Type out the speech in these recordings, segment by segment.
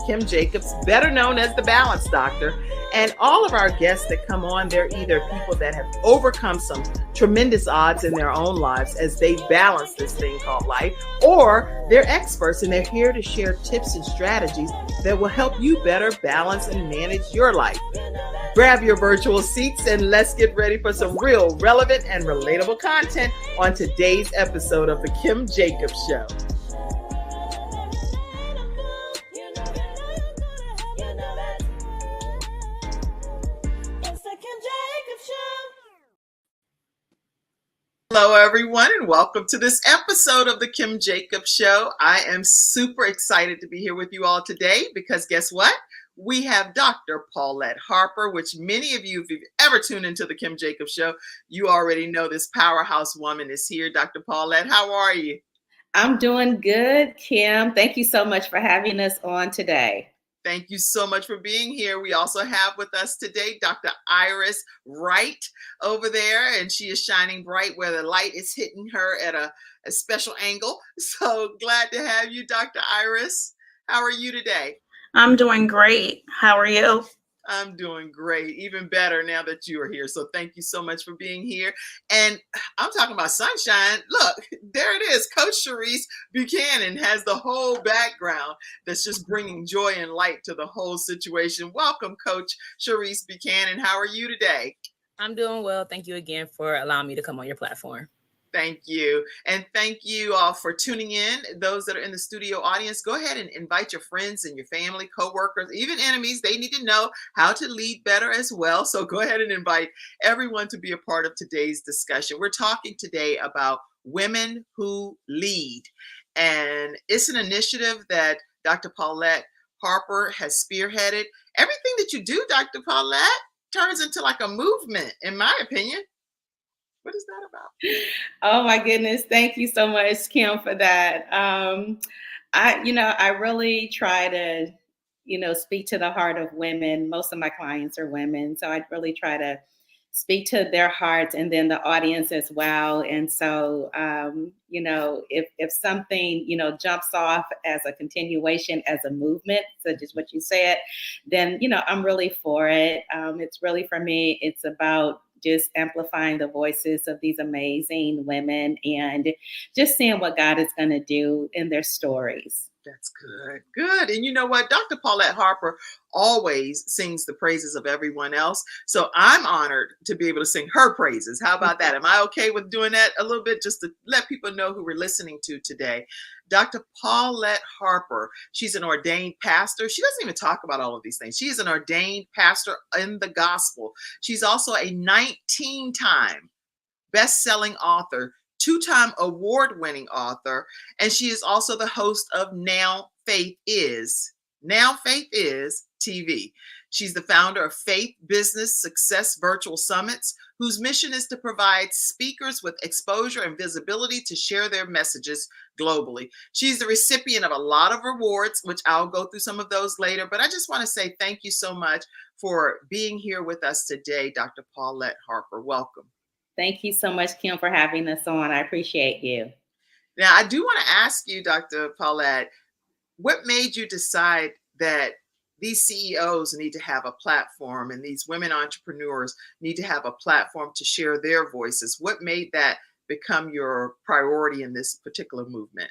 Kim Jacobs, better known as the Balance Doctor. And all of our guests that come on, they're either people that have overcome some tremendous odds in their own lives as they balance this thing called life, or they're experts and they're here to share tips and strategies that will help you better balance and manage your life. Grab your virtual seats and let's get ready for some real, relevant, and relatable content on today's episode of The Kim Jacobs Show. Hello, everyone, and welcome to this episode of The Kim Jacobs Show. I am super excited to be here with you all today because guess what? We have Dr. Paulette Harper, which many of you, if you've ever tuned into The Kim Jacobs Show, you already know this powerhouse woman is here. Dr. Paulette, how are you? I'm doing good, Kim. Thank you so much for having us on today. Thank you so much for being here. We also have with us today Dr. Iris Wright over there, and she is shining bright where the light is hitting her at a special angle. So glad to have you, Dr. Iris. How are you today? I'm doing great. How are you? I'm doing great, even better now that you are here. So thank you so much for being here. And I'm talking about sunshine. Look, there it is. Coach Cherise Buchanan has the whole background that's just bringing joy and light to the whole situation. Welcome, Coach Cherise Buchanan. How are you today? I'm doing well. Thank you again for allowing me to come on your platform. Thank you. And thank you all for tuning in. Those that are in the studio audience, go ahead and invite your friends and your family, coworkers, even enemies. They need to know how to lead better as well. So go ahead and invite everyone to be a part of today's discussion. We're talking today about women who lead. And it's an initiative that Dr. Paulette Harper has spearheaded. Everything that you do, Dr. Paulette, turns into like a movement, in my opinion. What is that about? Oh my goodness. Thank you so much, Kim, for that. I really try to, speak to the heart of women. Most of my clients are women. So I really try to speak to their hearts and then the audience as well. And so, if something, jumps off as a continuation, as a movement, such as what you said, then, I'm really for it. It's really, for me, it's about just amplifying the voices of these amazing women and just seeing what God is going to do in their stories. That's good. Good. And you know what? Dr. Paulette Harper always sings the praises of everyone else. So I'm honored to be able to sing her praises. How about that? Am I okay with doing that a little bit just to let people know who we're listening to today? Dr. Paulette Harper, she's an ordained pastor. She doesn't even talk about all of these things. She is an ordained pastor in the gospel. She's also a 19-time best-selling author, 2-time award-winning author, and she is also the host of Now Faith Is TV. She's the founder of Faith Business Success Virtual Summits, whose mission is to provide speakers with exposure and visibility to share their messages globally. She's the recipient of a lot of awards, which I'll go through some of those later, but I just want to say thank you so much for being here with us today, Dr. Paulette Harper. Welcome. Thank you so much, Kim, for having us on. I appreciate you. Now, I do want to ask you, Dr. Paulette, what made you decide that these CEOs need to have a platform and these women entrepreneurs need to have a platform to share their voices? What made that become your priority in this particular movement?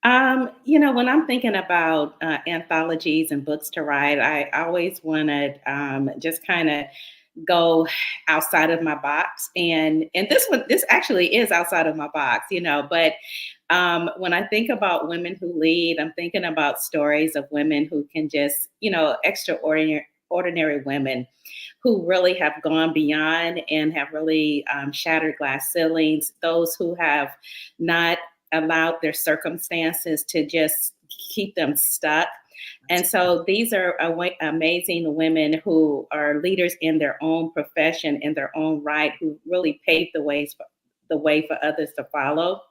When I'm thinking about anthologies and books to write, I always want to just kind of go outside of my box. And this actually is outside of my box, but when I think about women who lead, I'm thinking about stories of women who can just, extraordinary women who really have gone beyond and have really shattered glass ceilings, those who have not allowed their circumstances to just keep them stuck. And so these are amazing women who are leaders in their own profession, in their own right, who really paved the way for others to follow.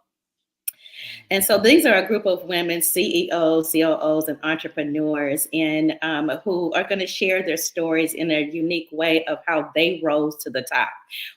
And so these are a group of women, CEOs, COOs, and entrepreneurs, and who are going to share their stories in a unique way of how they rose to the top,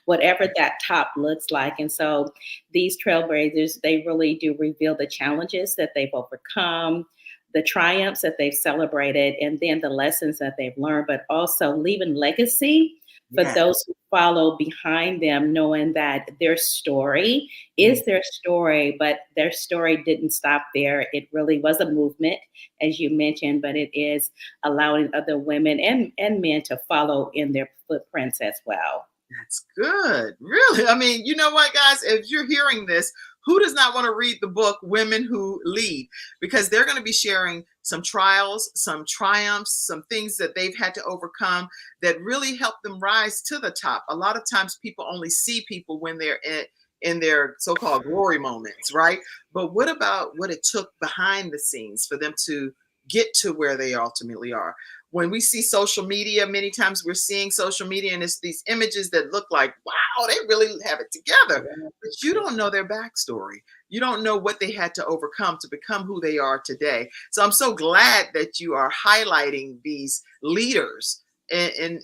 whatever that top looks like. And so these trailblazers, they really do reveal the challenges that they've overcome, the triumphs that they've celebrated and then the lessons that they've learned, but also leaving legacy for Yes. those who follow behind them, knowing that their story is their story, but their story didn't stop there. It really was a movement, as you mentioned, but it is allowing other women and men to follow in their footprints as well. That's good. Really? I mean, you know what, guys? If you're hearing this, who does not want to read the book Women Who Lead? Because they're going to be sharing some trials, some triumphs, some things that they've had to overcome that really help them rise to the top. A lot of times people only see people when they're in their so-called glory moments, right? But what about what it took behind the scenes for them to get to where they ultimately are? When we see social media, many times we're seeing social media and it's these images that look like, wow, they really have it together. But you don't know their backstory. You don't know what they had to overcome to become who they are today. So I'm so glad that you are highlighting these leaders in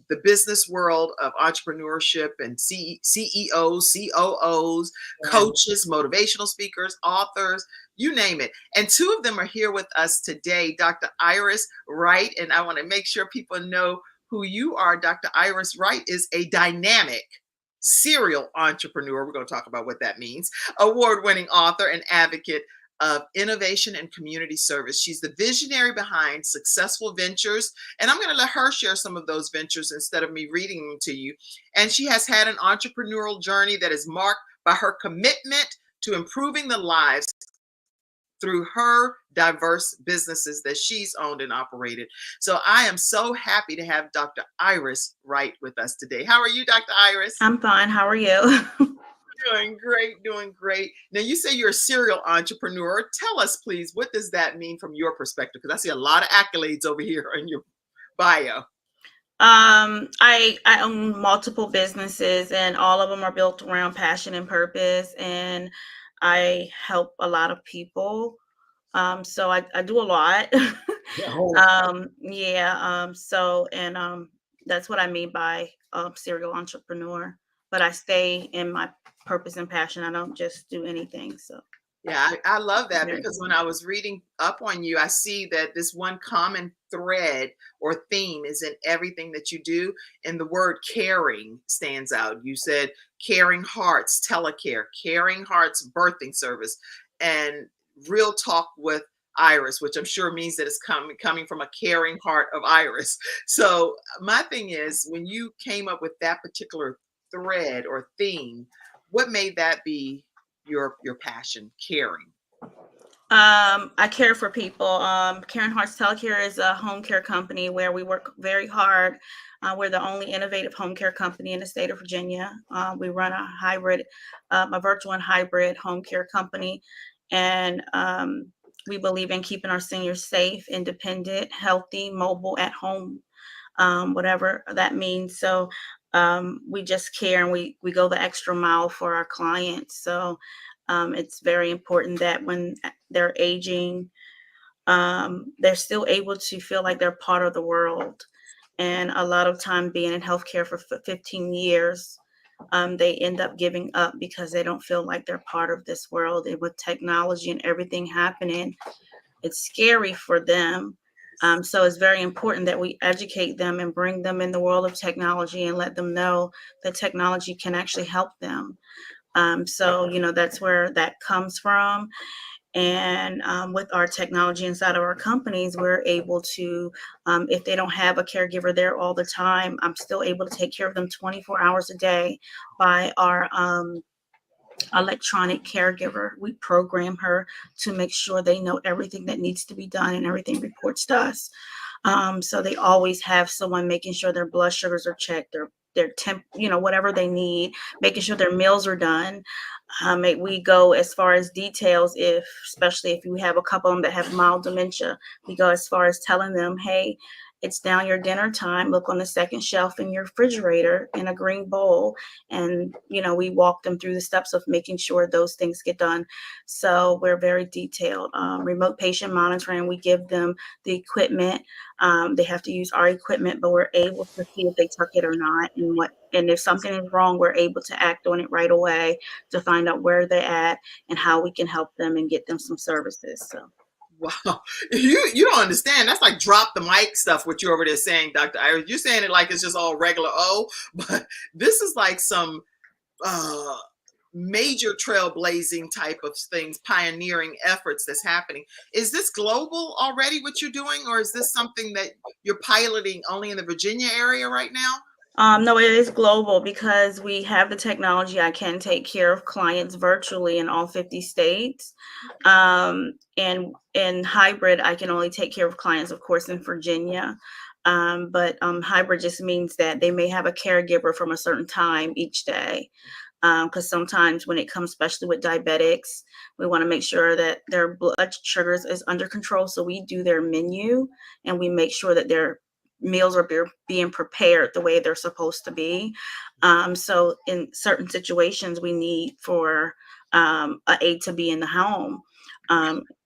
the business world of entrepreneurship and CEOs, COOs, coaches, motivational speakers, authors, you name it. And two of them are here with us today, Dr. Iris Wright. And I want to make sure people know who you are. Dr. Iris Wright is a dynamic serial entrepreneur. We're going to talk about what that means. Award-winning author and advocate of innovation and community service. She's the visionary behind successful ventures. And I'm going to let her share some of those ventures instead of me reading them to you. And she has had an entrepreneurial journey that is marked by her commitment to improving the lives through her diverse businesses that she's owned and operated. So I am so happy to have Dr. Iris Wright with us today. How are you, Dr. Iris? I'm fine. How are you? Doing great, doing great. Now you say you're a serial entrepreneur. Tell us, please, what does that mean from your perspective? Because I see a lot of accolades over here in your bio. I own multiple businesses and all of them are built around passion and purpose, and I help a lot of people. So I do a lot. That's what I mean by serial entrepreneur. But I stay in my purpose and passion. I don't just do anything. So Yeah, I love that Very because when I was reading up on you, I see that this one common thread or theme is in everything that you do. And the word caring stands out. You said Caring Hearts, Telecare, Caring Hearts Birthing Service, and Real Talk with Iris, which I'm sure means that it's coming from a caring heart of Iris. So my thing is, when you came up with that particular thread or theme, what made that be your passion, caring? I care for people. Caring Hearts Telecare is a home care company where we work very hard. We're the only innovative home care company in the state of Virginia. We run a virtual and hybrid home care company, and we believe in keeping our seniors safe, independent, healthy, mobile, at home, whatever that means. So we just care, and we go the extra mile for our clients. So it's very important that when they're aging, they're still able to feel like they're part of the world. And a lot of time being in healthcare for 15 years, they end up giving up because they don't feel like they're part of this world. And with technology and everything happening, it's scary for them. So it's very important that we educate them and bring them in the world of technology and let them know that technology can actually help them. So, that's where that comes from. And with our technology inside of our companies, we're able to, if they don't have a caregiver there all the time, I'm still able to take care of them 24 hours a day by our electronic caregiver. We program her to make sure they know everything that needs to be done and everything reports to us. So they always have someone making sure their blood sugars are checked, their temp, whatever they need, making sure their meals are done. We go as far as details, especially if you have a couple of them that have mild dementia, we go as far as telling them, hey, it's now your dinner time. Look on the second shelf in your refrigerator in a green bowl. And, we walk them through the steps of making sure those things get done. So we're very detailed. Remote patient monitoring, we give them the equipment. They have to use our equipment, but we're able to see if they took it or not, and if something is wrong, we're able to act on it right away to find out where they're at and how we can help them and get them some services. So. Wow, you don't understand. That's like drop the mic stuff. What you're over there saying, Dr. Iris. You're saying it like it's just all regular. Oh, but this is like some uh, major trailblazing type of things, pioneering efforts that's happening. Is this global already? What you're doing, or is this something that you're piloting only in the Virginia area right now? No, it is global because we have the technology. I can take care of clients virtually in all 50 states. And in hybrid, I can only take care of clients, of course, in Virginia. But hybrid just means that they may have a caregiver from a certain time each day. Because sometimes when it comes, especially with diabetics, we want to make sure that their blood sugars is under control. So we do their menu and we make sure that their meals are being prepared the way they're supposed to be. So in certain situations, we need for a aide to be in the home.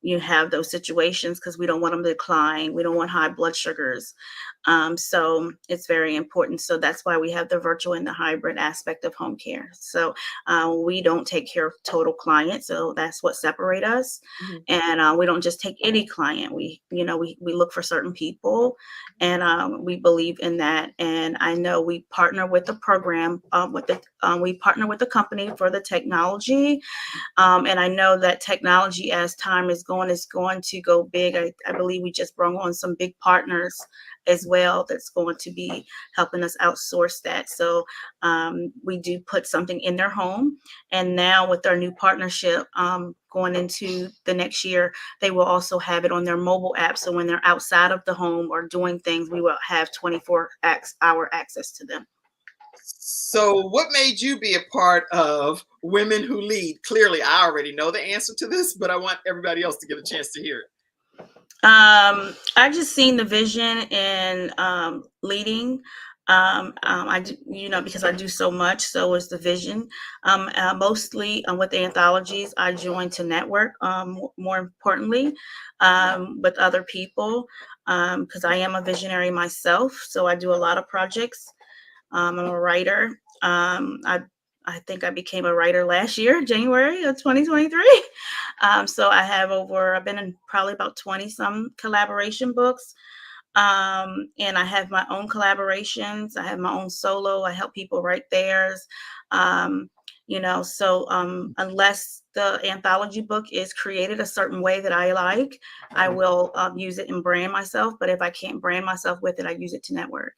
You have those situations because we don't want them to decline. We don't want high blood sugars. So it's very important. So that's why we have the virtual and the hybrid aspect of home care. So we don't take care of total clients. So that's what separates us. Mhm. And we don't just take any client. We look for certain people, and we believe in that. And I know we partner with the program, we partner with the company for the technology. And I know that technology, as time is going to go big. I believe we just brought on some big partners as well that's going to be helping us outsource that. So we do put something in their home. And now with our new partnership going into the next year, they will also have it on their mobile app. So when they're outside of the home or doing things, we will have 24-hour access to them. So what made you be a part of Women Who Lead? Clearly, I already know the answer to this, but I want everybody else to get a chance to hear it. I just seen the vision in leading. I do, because I do so much, so is the vision. Mostly with the anthologies, I joined to network. More importantly, with other people, because I am a visionary myself. So I do a lot of projects. I'm a writer. I think I became a writer last year, January of 2023. So I've been in probably about 20 some collaboration books. And I have my own collaborations. I have my own solo. I help people write theirs. Unless the anthology book is created a certain way that I like, I will use it and brand myself. But if I can't brand myself with it, I use it to network.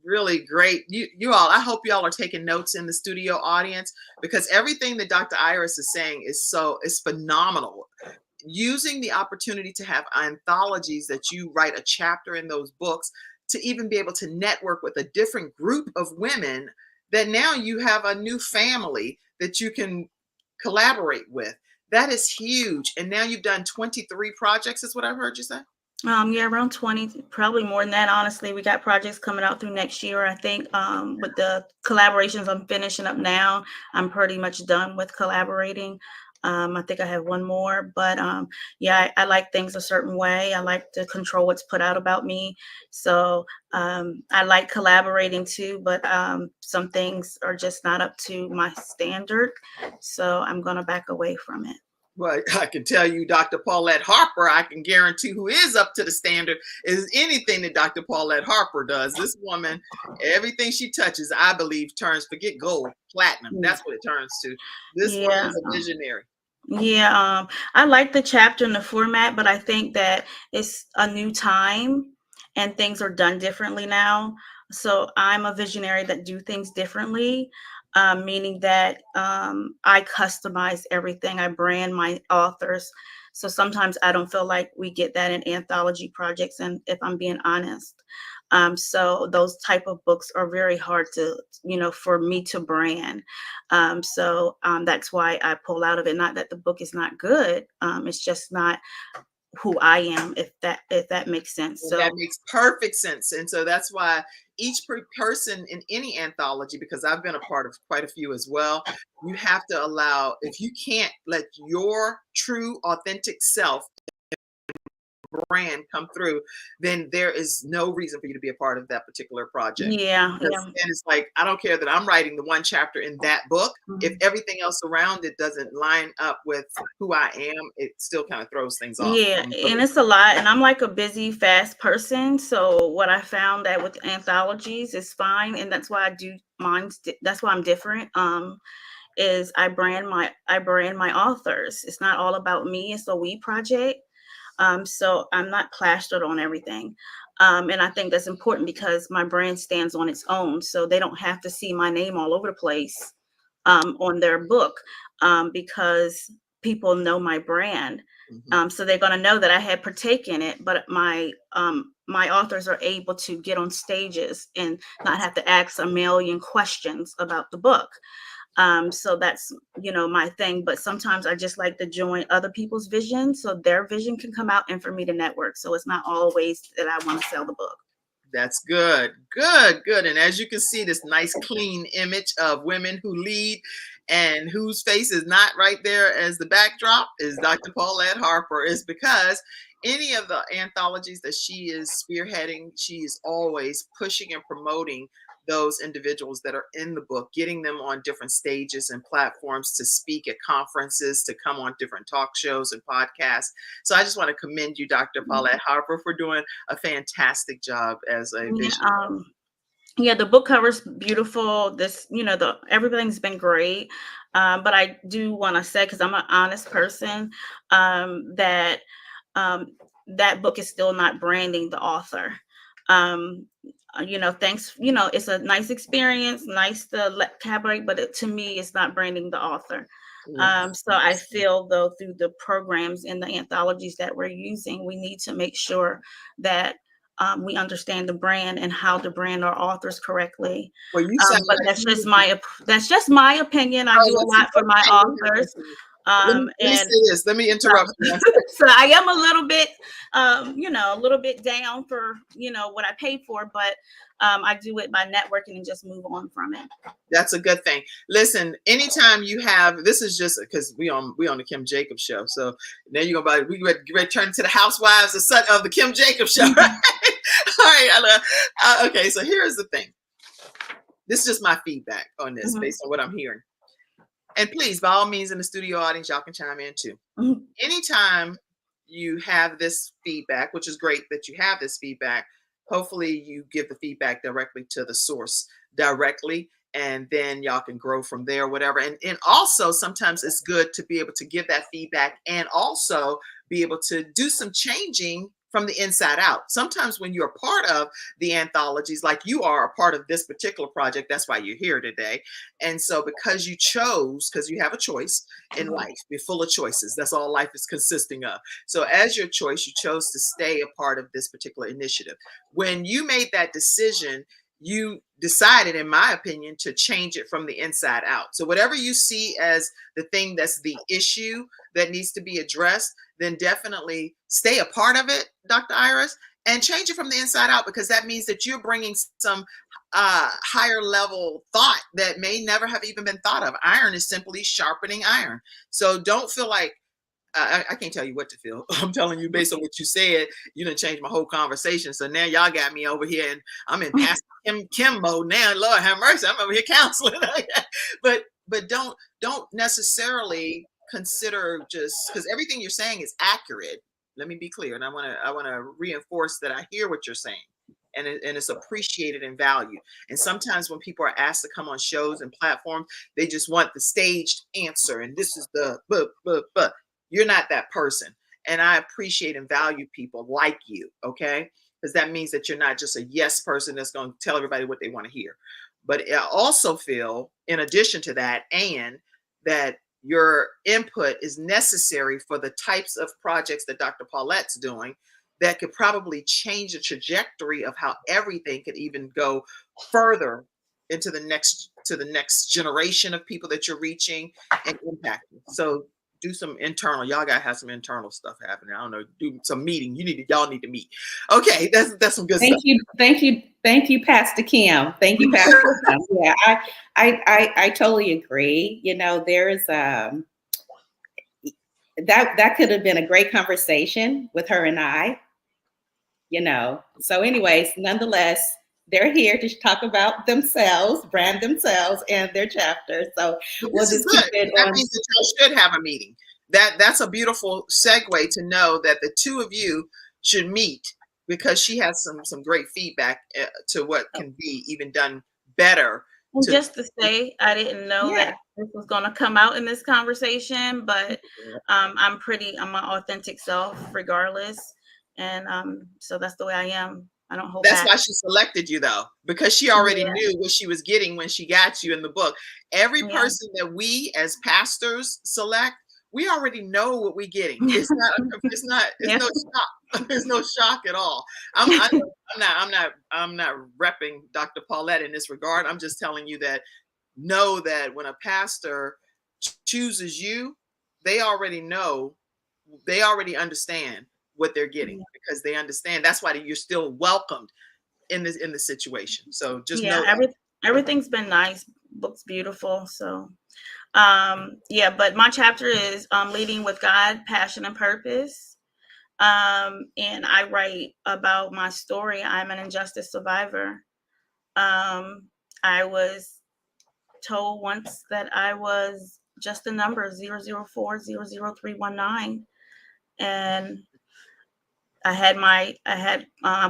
Really great. You all, I hope y'all are taking notes in the studio audience, because everything that Dr. Iris is saying is phenomenal. Using the opportunity to have anthologies that you write a chapter in those books to even be able to network with a different group of women, that now you have a new family that you can collaborate with. That is huge. And now you've done 23 projects is what I've heard you say. Yeah, around 20, probably more than that. Honestly, we got projects coming out through next year. I think with the collaborations I'm finishing up now, I'm pretty much done with collaborating. I think I have one more, but yeah, I like things a certain way. I like to control what's put out about me. So I like collaborating too, but some things are just not up to my standard. So I'm going to back away from it. Well, I can tell you, Dr. Paulette Harper, I can guarantee who is up to the standard is anything that Dr. Paulette Harper does. This woman, everything she touches, I believe, turns, forget gold, platinum. That's what it turns to. This woman is a visionary. Yeah, I like the chapter and the format, but I think that it's a new time and things are done differently now. So I'm a visionary that do things differently. Meaning that I customize everything. I brand my authors. So sometimes I don't feel like we get that in anthology projects, and if I'm being honest. So those type of books are very hard to, for me to brand. So that's why I pull out of it. Not that the book is not good. It's just not who I am, if that makes sense. So that makes perfect sense. And so that's why each person in any anthology, because I've been a part of quite a few as well, you have to allow, if you can't let your true authentic self brand come through, then there is no reason for you to be a part of that particular project. Yeah. And it's like, I don't care that I'm writing the one chapter in that book. If everything else around it doesn't line up with who I am, it still kind of throws things off. Yeah, and it's a lot. And I'm like a busy, fast person. So what I found that with anthologies is fine. And that's why I do mine. That's why I'm different. Is I brand my authors. It's not all about me. It's a we project. So I'm not plastered on everything. And I think that's important because my brand stands on its own. So they don't have to see my name all over the place on their book because people know my brand. So they're going to know that I had partaken in it, but my authors are able to get on stages and not have to ask a million questions about the book. So that's, my thing. But sometimes I just like to join other people's vision so their vision can come out and for me to network. So it's not always that I want to sell the book. That's good. Good. And as you can see, this nice, clean image of women who lead and whose face is not right there as the backdrop is Dr. Paulette Harper, is because any of the anthologies that she is spearheading, she is always pushing and promoting those individuals that are in the book, getting them on different stages and platforms to speak at conferences, to come on different talk shows and podcasts. So I just want to commend you, Dr. Paulette Harper, for doing a fantastic job as a visionary. Yeah, the book cover's beautiful. This, everything's been great. But I do want to say, because I'm an honest person, that book is still not branding the author. Thanks. It's a nice experience, nice to collaborate, but to me, it's not branding the author. So I feel though through the programs and the anthologies that we're using, we need to make sure that we understand the brand and how to brand our authors correctly. Well, but that's just my opinion. I do a lot for my authors. Let me say this. Let me interrupt. So I am a little bit, a little bit down for, what I paid for, but I do it by networking and just move on from it. That's a good thing. Listen, anytime you have, this is just because we on the Kim Jacobs show. So now you're going to, we return to the housewives of the Kim Jacobs show, right? All right. Okay. So here's the thing. This is just my feedback on this based on what I'm hearing. And please, by all means, in the studio audience, y'all can chime in too. Anytime you have this feedback, which is great that you have this feedback, hopefully you give the feedback directly to the source directly, and then y'all can grow from there, whatever. And also sometimes it's good to be able to give that feedback and also be able to do some changing from the inside out. Sometimes when you're part of the anthologies, like you are a part of this particular project, that's why you're here today. And so because you chose, because you have a choice in life, you're full of choices. That's all life is consisting of. So as your choice, you chose to stay a part of this particular initiative. When you made that decision, you decided, in my opinion, to change it from the inside out. So whatever you see as the thing that's the issue that needs to be addressed, then definitely stay a part of it, Dr. Iris, and change it from the inside out, because that means that you're bringing some higher level thought that may never have even been thought of. Iron is simply sharpening iron. So don't feel like, I can't tell you what to feel. I'm telling you based on what you said, you done changed my whole conversation. So now y'all got me over here and I'm in Pastor Kim mode now. Lord have mercy, I'm over here counseling. But don't necessarily consider, just because everything you're saying is accurate. Let me be clear. And I want to reinforce that I hear what you're saying. And it's appreciated and valued. And sometimes when people are asked to come on shows and platforms, they just want the staged answer. And this is the, but. You're not that person. And I appreciate and value people like you, okay? Because that means that you're not just a yes person that's going to tell everybody what they want to hear. But I also feel, in addition to that, and that your input is necessary for the types of projects that Dr. Paulette's doing that could probably change the trajectory of how everything could even go further into the next generation of people that you're reaching and impacting. So do some internal, y'all gotta have some internal stuff happening. I don't know, do some meeting. Y'all need to meet. Okay, that's some good stuff. Thank you, Pastor Kim. Thank you, Pastor Kim. Yeah, I totally agree. There is that could have been a great conversation with her and I. So anyways, nonetheless, they're here to talk about themselves, brand themselves and their chapter. So we'll just keep it that on. means that you should have a meeting. That's a beautiful segue to know that the two of you should meet, because she has some great feedback to what can be even done better. And just to say, I didn't know that this was going to come out in this conversation, but I'm my authentic self regardless. And so that's the way I am. I don't hold back. That's why she selected you, though, because she already knew what she was getting when she got you in the book. Every person that we as pastors select, we already know what we're getting. It's no shock. There's no shock at all. I'm not repping Dr. Paulette in this regard. I'm just telling you that know that when a pastor chooses you, they already know, they already understand what they're getting, because they understand. That's why you're still welcomed in the situation. So just know everything's been nice. Book's beautiful. So but my chapter is leading with God, passion, and purpose. And I write about my story. I'm an injustice survivor. I was told once that I was just a number, 004-00319. And I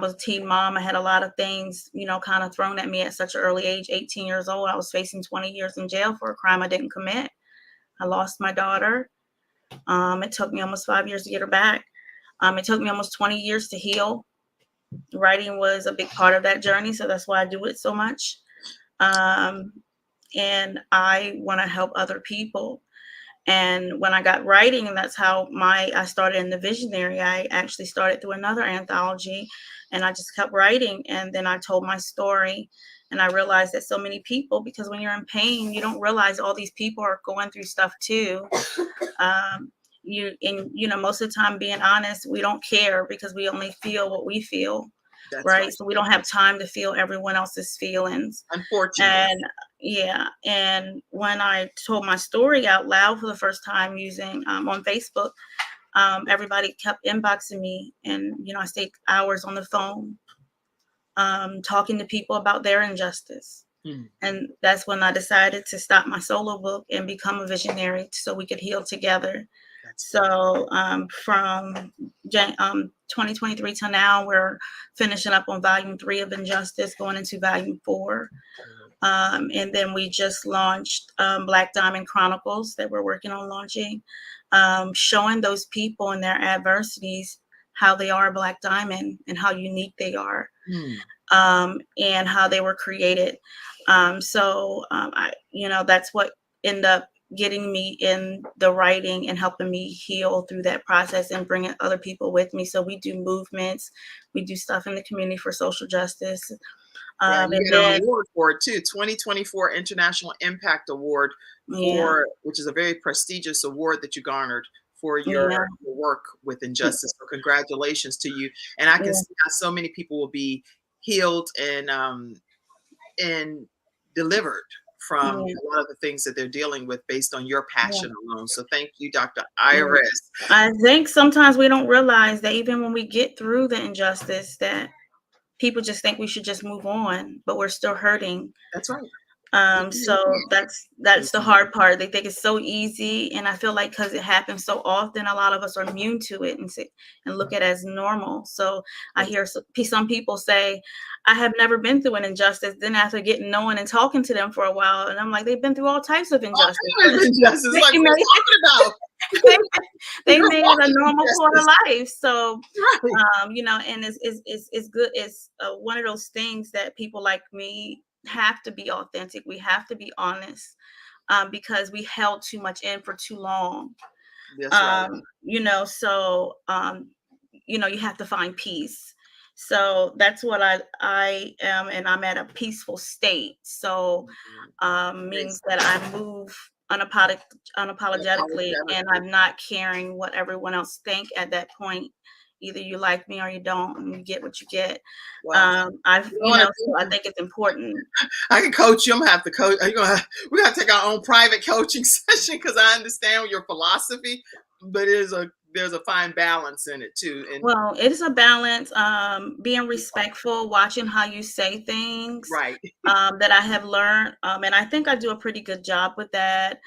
was a teen mom. I had a lot of things, kind of thrown at me at such an early age, 18 years old. I was facing 20 years in jail for a crime I didn't commit. I lost my daughter. It took me almost 5 years to get her back. It took me almost 20 years to heal. Writing was a big part of that journey, so that's why I do it so much. And I want to help other people. And when I got writing, and that's how I started in the visionary. I actually started through another anthology, and I just kept writing. And then I told my story, and I realized that so many people, because when you're in pain, you don't realize all these people are going through stuff too. Most of the time, being honest, we don't care because we only feel what we feel. That's right. So we don't have time to feel everyone else's feelings. Unfortunately. And when I told my story out loud for the first time using on Facebook, everybody kept inboxing me, and I stayed hours on the phone talking to people about their injustice. And that's when I decided to stop my solo book and become a visionary so we could heal together. So from 2023 to now, we're finishing up on volume 3 of Injustice, going into volume 4. And then we just launched Black Diamond Chronicles that we're working on launching, showing those people in their adversities how they are a Black diamond and how unique they are, and how they were created. That's what ended up getting me in the writing and helping me heal through that process and bringing other people with me. So we do movements, we do stuff in the community for social justice. You get an award for it too, 2024 International Impact Award, which is a very prestigious award that you garnered for your work with injustice. So congratulations to you. And I can see how so many people will be healed and delivered from a lot of the things that they're dealing with based on your passion alone. So thank you, Dr. Iris. I think sometimes we don't realize that even when we get through the injustice, that people just think we should just move on, but we're still hurting. That's right. So that's the hard part. They think it's so easy, and I feel like because it happens so often, a lot of us are immune to it and look at it as normal. So I hear some people say, "I have never been through an injustice." Then after getting knowing and talking to them for a while, and I'm like, they've been through all types of injustice. Like, what are you talking about? they made it a normal part of life. So, and it's good. It's one of those things that people like me have to be authentic. We have to be honest, because we held too much in for too long. That's right. You have to find peace. So that's what I am, and I'm at a peaceful state. So means that I move unapologetically, and I'm not caring what everyone else think at that point. Either you like me or you don't, and you get what you get. Wow. I think it's important. I can coach you. I'm gonna have to coach. We gotta take our own private coaching session, because I understand your philosophy, but there's a fine balance in it too. And Well, it is a balance, being respectful, watching how you say things, right. that I have learned. And I think I do a pretty good job with that.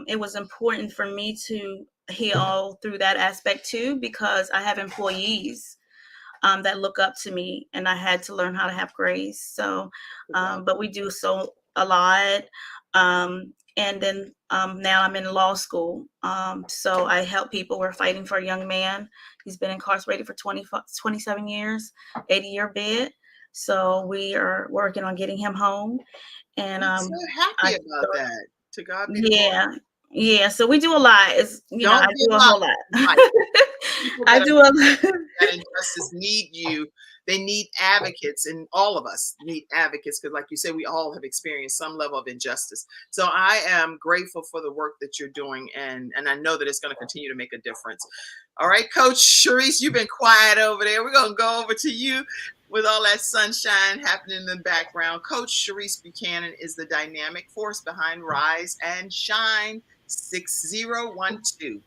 It was important for me to heal through that aspect too, because I have employees that look up to me, and I had to learn how to have grace. So, but we do so a lot. And then now I'm in law school. So I help people. We're fighting for a young man. He's been incarcerated for 27 years, 80-year bid. So we are working on getting him home. And I'm so happy about that. To God be the glory. yeah. So we do a lot. It's, you know, I do a whole lot. I do a lot. That injustice need you. They need advocates, and all of us need advocates because, like you said, we all have experienced some level of injustice. So I am grateful for the work that you're doing, and I know that it's going to continue to make a difference. All right, Coach Cherise, you've been quiet over there. We're going to go over to you with all that sunshine happening in the background. Coach Cherise Buchanan is the dynamic force behind Rise and Shine 6012.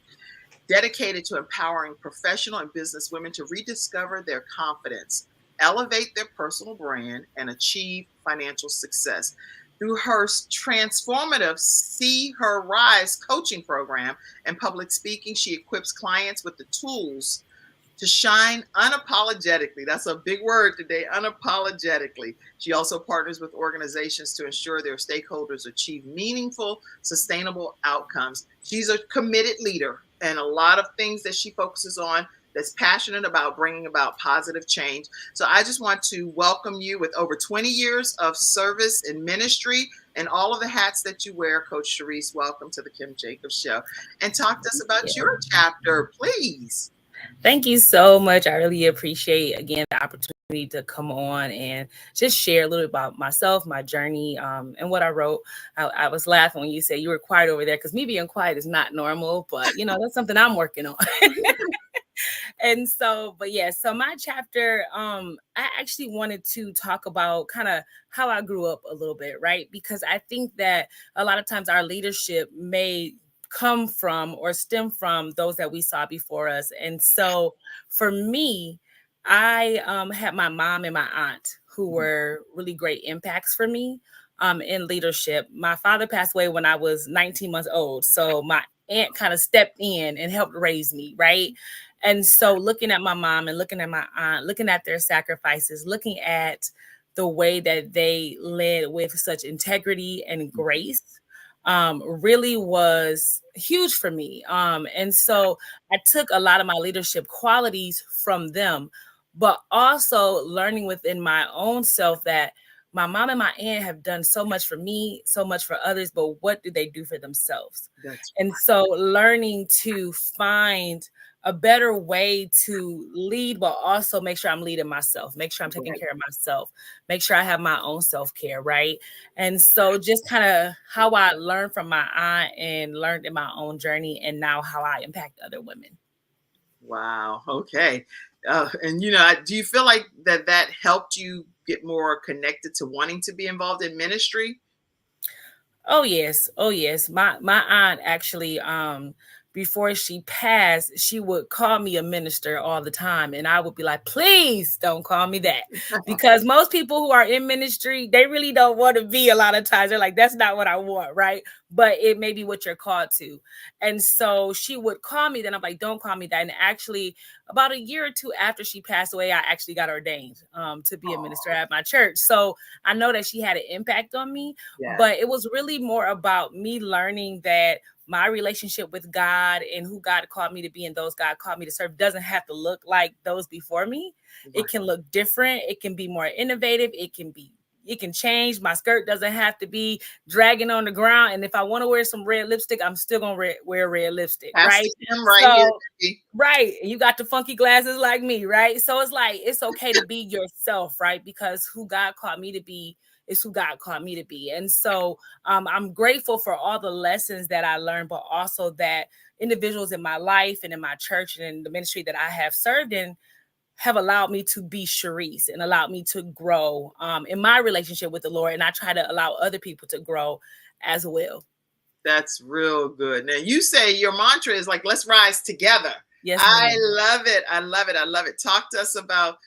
Dedicated to empowering professional and business women to rediscover their confidence, elevate their personal brand, and achieve financial success. Through her transformative See Her Rise coaching program and public speaking, she equips clients with the tools to shine unapologetically. That's a big word today, unapologetically. She also partners with organizations to ensure their stakeholders achieve meaningful, sustainable outcomes. She's a committed leader, and a lot of things that she focuses on that's passionate about bringing about positive change. So I just want to welcome you with over 20 years of service in ministry and all of the hats that you wear. Coach Cherise, welcome to the Kim Jacobs Show. And talk to us about your chapter, please. Thank you so much. I really appreciate, again, the opportunity to come on and just share a little about myself, my journey, and what I wrote. I was laughing when you said you were quiet over there, because me being quiet is not normal, but, you know, that's something I'm working on. And so, but yeah, so my chapter, I actually wanted to talk about kind of how I grew up a little bit, right? Because I think that a lot of times our leadership may come from or stem from those that we saw before us. And so for me, I had my mom and my aunt who were really great impacts for me in leadership. My father passed away when I was 19 months old. So my aunt kind of stepped in and helped raise me, right? And so looking at my mom and looking at my aunt, looking at their sacrifices, looking at the way that they led with such integrity and grace, really was huge for me. And so I took a lot of my leadership qualities from them, but also learning within my own self that my mom and my aunt have done so much for me, so much for others, but what do they do for themselves? And so learning to find a better way to lead, but also make sure I'm leading myself, make sure I'm taking care of myself, make sure I have my own self-care, right? And so just kind of how I learned from my aunt and learned in my own journey, and now how I impact other women. Wow. Okay. And, you know, do you feel like that helped you get more connected to wanting to be involved in ministry? Oh, yes. Oh, yes. My aunt actually, before she passed, she would call me a minister all the time. And I would be like, please don't call me that. Because most people who are in ministry, they really don't want to be a lot of times. They're like, that's not what I want, right? But it may be what you're called to. And so she would call me, then I'm like, don't call me that. And actually, about a year or two after she passed away, I actually got ordained to be a minister at my church. So I know that she had an impact on me, but it was really more about me learning that my relationship with God and who God called me to be and those God called me to serve doesn't have to look like those before me. Right. It can look different. It can be more innovative. It can change. My skirt doesn't have to be dragging on the ground. And if I want to wear some red lipstick, I'm still going to wear red lipstick. Right. Right. And you got the funky glasses like me. Right. So it's like, it's okay to be yourself. Right. Because who God called me to be is who God called me to be. And so I'm grateful for all the lessons that I learned, but also that individuals in my life and in my church and in the ministry that I have served in have allowed me to be Cherise and allowed me to grow in my relationship with the Lord. And I try to allow other people to grow as well. That's real good. Now you say your mantra is like, let's rise together. Yes, I ma'am. love it. I love it. I love it. Talk to us about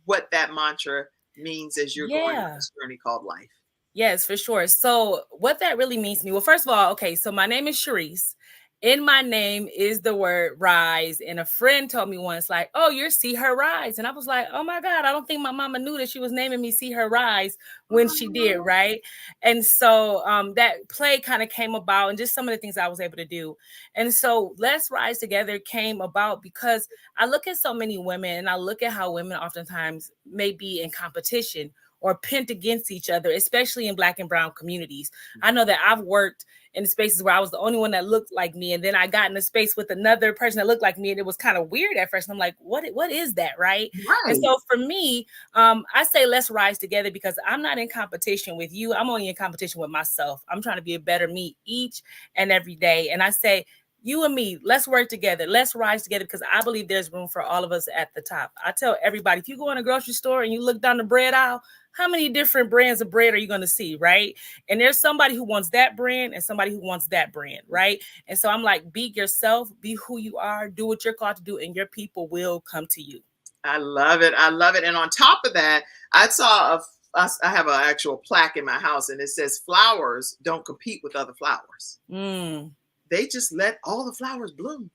what that mantra means as you're going on Yeah. this journey called life. Yes, for sure. So what that really means to me, well, first of all, okay, so my name is Cherise. In my name is the word rise. And a friend told me once, like, oh, you're See Her Rise. And I was like, oh my God, I don't think my mama knew that she was naming me See Her Rise when she did, right? And so that play kind of came about and just some of the things I was able to do. And so Let's Rise Together came about because I look at so many women and I look at how women oftentimes may be in competition or pent against each other, especially in Black and brown communities. I know that I've worked in spaces where I was the only one that looked like me. And then I got in a space with another person that looked like me. And it was kind of weird at first. And I'm like, what is that? Right. And so for me, I say let's rise together because I'm not in competition with you. I'm only in competition with myself. I'm trying to be a better me each and every day. And I say, you and me, let's work together. Let's rise together because I believe there's room for all of us at the top. I tell everybody, if you go in a grocery store and you look down the bread aisle, how many different brands of bread are you going to see, right? And there's somebody who wants that brand and somebody who wants that brand, right? And so I'm like, be yourself, be who you are, do what you're called to do, and your people will come to you. I love it. I love it. And on top of that, I have an actual plaque in my house and it says flowers don't compete with other flowers. They just let all the flowers bloom.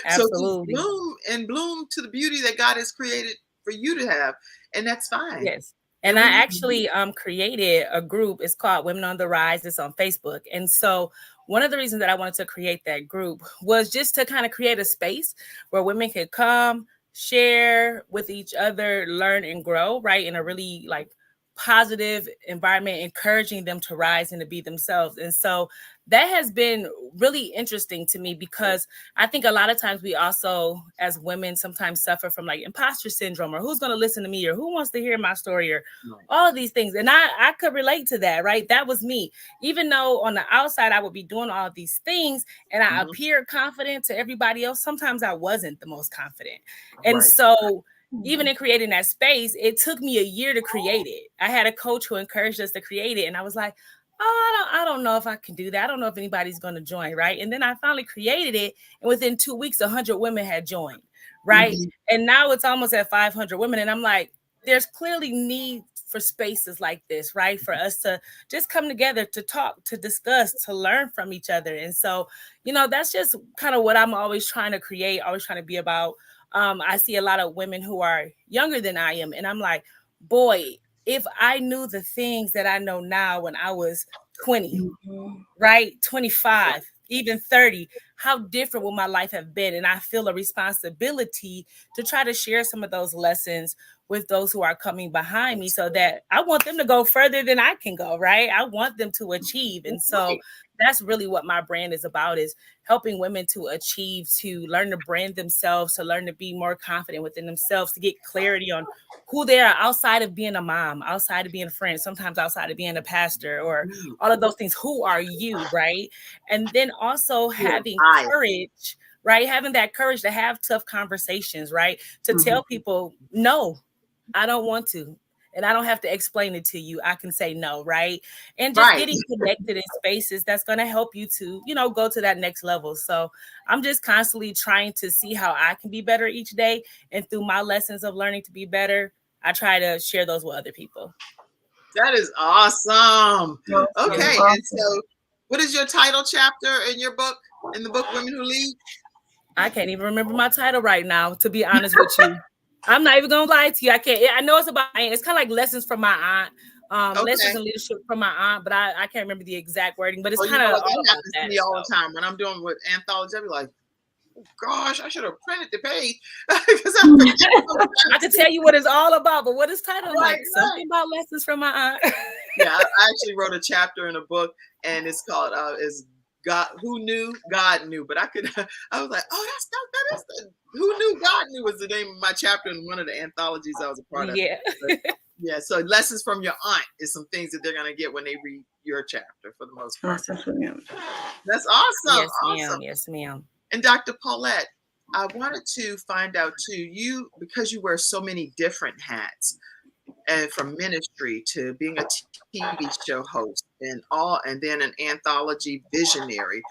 Absolutely. So bloom and bloom to the beauty that God has created for you to have. And that's fine. Yes. And I actually created a group. It's called Women on the Rise. It's on Facebook. And so one of the reasons that I wanted to create that group was just to kind of create a space where women could come, share with each other, learn and grow, right? In a really like positive environment, encouraging them to rise and to be themselves. And so that has been really interesting to me because I think a lot of times we also, as women, sometimes suffer from like imposter syndrome or who's going to listen to me or who wants to hear my story or all of these things. And I could relate to that, right? That was me. Even though on the outside, I would be doing all of these things and I appeared confident to everybody else. Sometimes I wasn't the most confident. And so even in creating that space, it took me a year to create it. I had a coach who encouraged us to create it. And I was like, oh, I don't know if I can do that. I don't know if anybody's going to join, right? And then I finally created it. And within 2 weeks, 100 women had joined, right? And now it's almost at 500 women. And I'm like, there's clearly need for spaces like this, right? For us to just come together, to talk, to discuss, to learn from each other. And so, you know, that's just kind of what I'm always trying to create, always trying to be about. I see a lot of women who are younger than I am. And I'm like, boy, if I knew the things that I know now when I was 20, right? 25, even 30, how different would my life have been? And I feel a responsibility to try to share some of those lessons with those who are coming behind me so that I want them to go further than I can go, right? I want them to achieve. And so that's really what my brand is about, is helping women to achieve, to learn to brand themselves, to learn to be more confident within themselves, to get clarity on who they are outside of being a mom, outside of being a friend, sometimes outside of being a pastor or all of those things. Who are you, right? And then also having courage, right? Having that courage to have tough conversations, right? To tell people, no, I don't want to. And I don't have to explain it to you. I can say no, right? And just getting connected in spaces that's going to help you to, you know, go to that next level. So I'm just constantly trying to see how I can be better each day. And through my lessons of learning to be better, I try to share those with other people. That is awesome. Okay. And so what is your title chapter in your book, in the book Women Who Lead? I can't even remember my title right now, to be honest with you. I'm not even gonna lie to you. I can't. I know it's about. It's kind of like lessons from my aunt. Lessons in leadership from my aunt, but I can't remember the exact wording. But it's kind of all about happens that. To me all the time when I'm doing with anthology. I'll be like, oh, gosh, I should have printed the page. I can tell you what it's all about, but what is titled like something about lessons from my aunt. Yeah, I actually wrote a chapter in a book, and it's called "Is God Who Knew God Knew." But I was like, oh, that is the Who Knew God Knew was the name of my chapter in one of the anthologies I was a part of. Yeah. Yeah. So lessons from your aunt is some things that they're gonna get when they read your chapter for the most part. That's awesome. Yes, ma'am. Yes, ma'am. And Dr. Paulette, I wanted to find out too, you, because you wear so many different hats, and from ministry to being a TV show host and then an anthology visionary.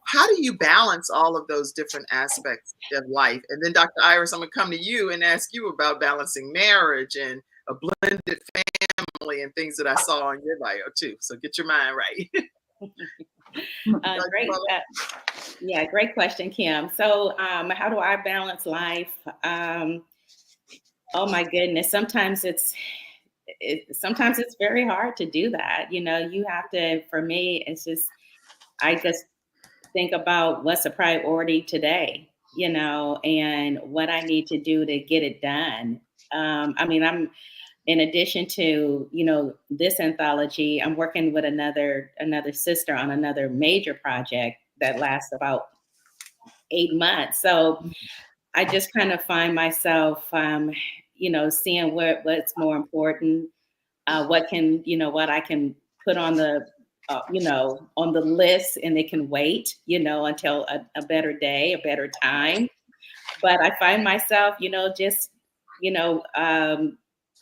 how do you balance all of those different aspects of life? And then Dr. Iris, I'm gonna come to you and ask you about balancing marriage and a blended family and things that I saw on your bio too. So get your mind right. Great. Yeah, great question, Kim. So how do I balance life? Oh my goodness. Sometimes it's very hard to do that. You have to, for me, I just think about what's a priority today, and what I need to do to get it done. I'm in addition to, this anthology, I'm working with another sister on another major project that lasts about 8 months. So I just kind of find myself, seeing what's more important, what I can put on the, on the list, and it can wait, until a better day, a better time. But I find myself, just,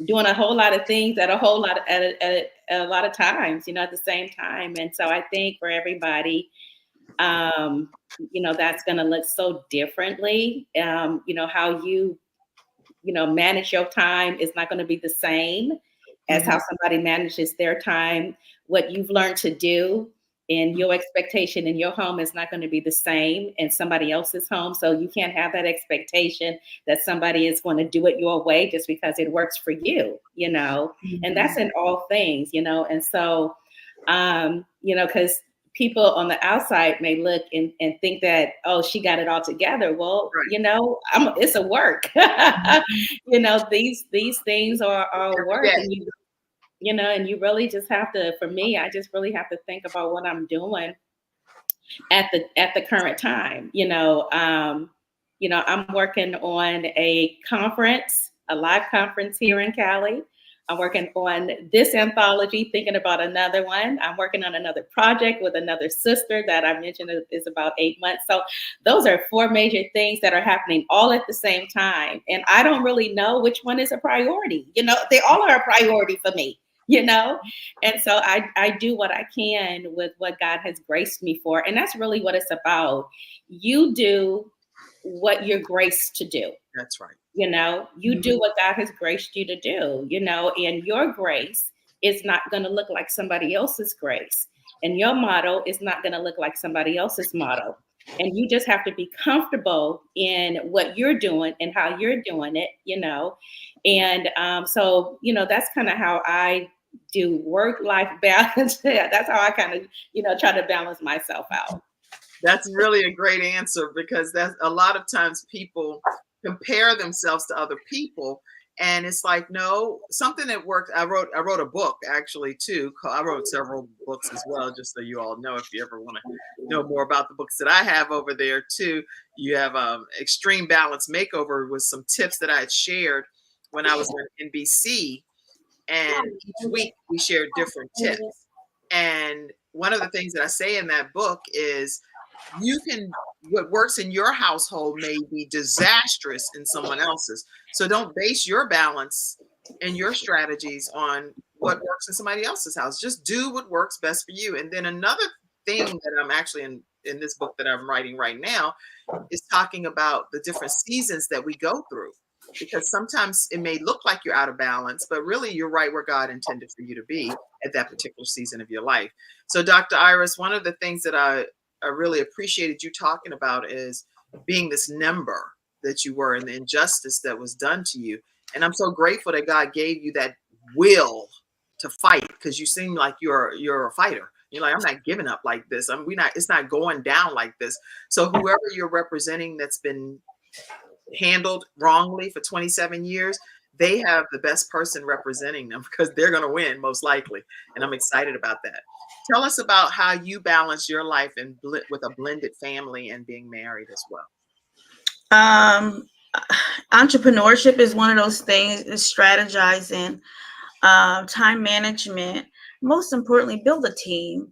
doing a whole lot of things at a lot of times, at the same time. And so I think for everybody, that's going to look so differently. How you manage your time is not going to be the same as how somebody manages their time. What you've learned to do and your expectation in your home is not going to be the same in somebody else's home. So you can't have that expectation that somebody is going to do it your way just because it works for you, and that's in all things, and so, because people on the outside may look and think that, oh, she got it all together. Well, right. It's a work. These things are work, and you really just have to. For me, I just really have to think about what I'm doing at the current time. I'm working on a live conference here in Cali. I'm working on this anthology, thinking about another one. I'm working on another project with another sister that I mentioned is about 8 months. So those are 4 major things that are happening all at the same time. And I don't really know which one is a priority. They all are a priority for me, And so I do what I can with what God has graced me for. And that's really what it's about. You do what you're graced to do. That's right. You do what God has graced you to do, and your grace is not going to look like somebody else's grace. And your motto is not going to look like somebody else's motto. And you just have to be comfortable in what you're doing and how you're doing it, And so, that's kind of how I do work-life balance. That's how I kind of, try to balance myself out. That's really a great answer, because that's a lot of times people compare themselves to other people, and it's like, no, something that worked. I wrote a book actually too. I wrote several books as well, just so you all know, if you ever want to know more about the books that I have over there too. You have Extreme Balance Makeover with some tips that I had shared when I was on NBC, and each week we shared different tips. And one of the things that I say in that book is, what works in your household may be disastrous in someone else's. So don't base your balance and your strategies on what works in somebody else's house. Just do what works best for you. And then another thing that I'm actually in this book that I'm writing right now is talking about the different seasons that we go through. Because sometimes it may look like you're out of balance, but really you're right where God intended for you to be at that particular season of your life. So Dr. Iris, one of the things that I really appreciated you talking about is being this number that you were, and the injustice that was done to you. And I'm so grateful that God gave you that will to fight, because you seem like you're a fighter. You're like, I'm not giving up like this. It's not going down like this. So whoever you're representing that's been handled wrongly for 27 years, they have the best person representing them, because they're going to win most likely. And I'm excited about that. Tell us about how you balance your life and with a blended family and being married as well. Entrepreneurship is one of those things, is strategizing, time management, most importantly, build a team.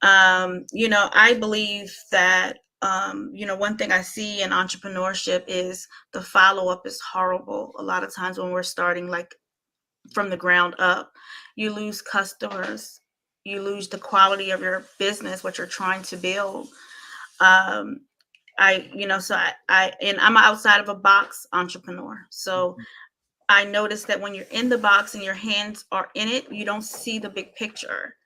I believe that, one thing I see in entrepreneurship is the follow-up is horrible. A lot of times when we're starting like from the ground up, you lose customers, you lose the quality of your business, what you're trying to build. So I'm an outside of a box entrepreneur. So I noticed that when you're in the box and your hands are in it, you don't see the big picture.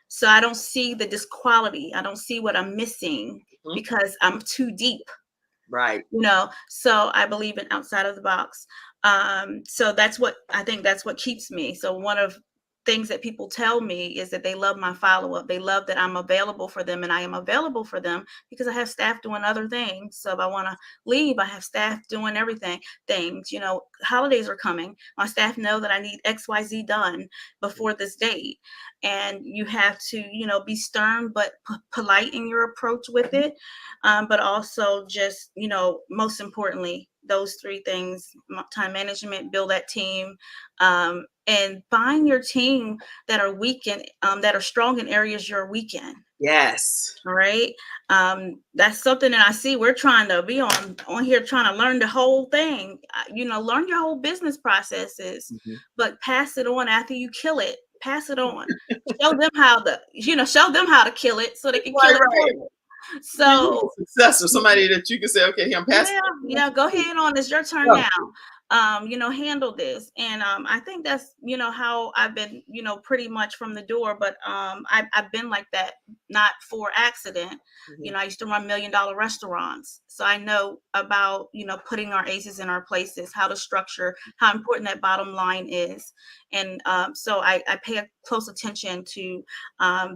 So I don't see the disquality. I don't see what I'm missing because I'm too deep. Right. So I believe in outside of the box. So that's what keeps me. So one of things that people tell me is that they love my follow-up. They love that I'm available for them, and I am available for them because I have staff doing other things. So if I want to leave, I have staff doing things. Holidays are coming. My staff know that I need XYZ done before this date. And you have to, be stern but polite in your approach with it. But also just, most importantly, those three things: time management, build that team, and find your team that are weak and that are strong in areas you're weak in. Yes. All right. That's something that I see. We're trying to be on here, trying to learn the whole thing, learn your whole business processes, but pass it on after you kill it. Pass it on. Show them how to kill it so they can kill it. Right. So successor, somebody that you can say, okay, I'm passing. Yeah, go ahead on. It's your turn now. Handle this. And I think that's, how I've been, pretty much from the door, but I've been like that, not for accident. I used to run $1 million restaurants. So I know about, putting our aces in our places, how to structure, how important that bottom line is. And so I pay close attention to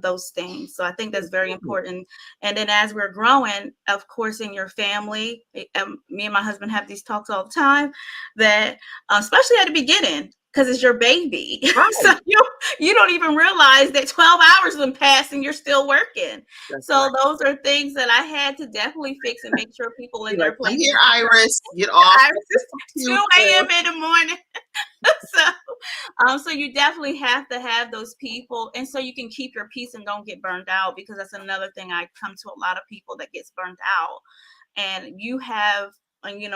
those things. So I think that's very important. And then as we're growing, of course, in your family, me and my husband have these talks all the time that, especially at the beginning, because it's your baby. Right. So you don't even realize that 12 hours have passed and you're still working. That's so right. Those are things that I had to definitely fix and make sure people in their place. Here, Iris, get off. Iris, 2 a.m. in the morning. So you definitely have to have those people, and so you can keep your peace and don't get burned out, because that's another thing I come to a lot of people that gets burned out. And you have,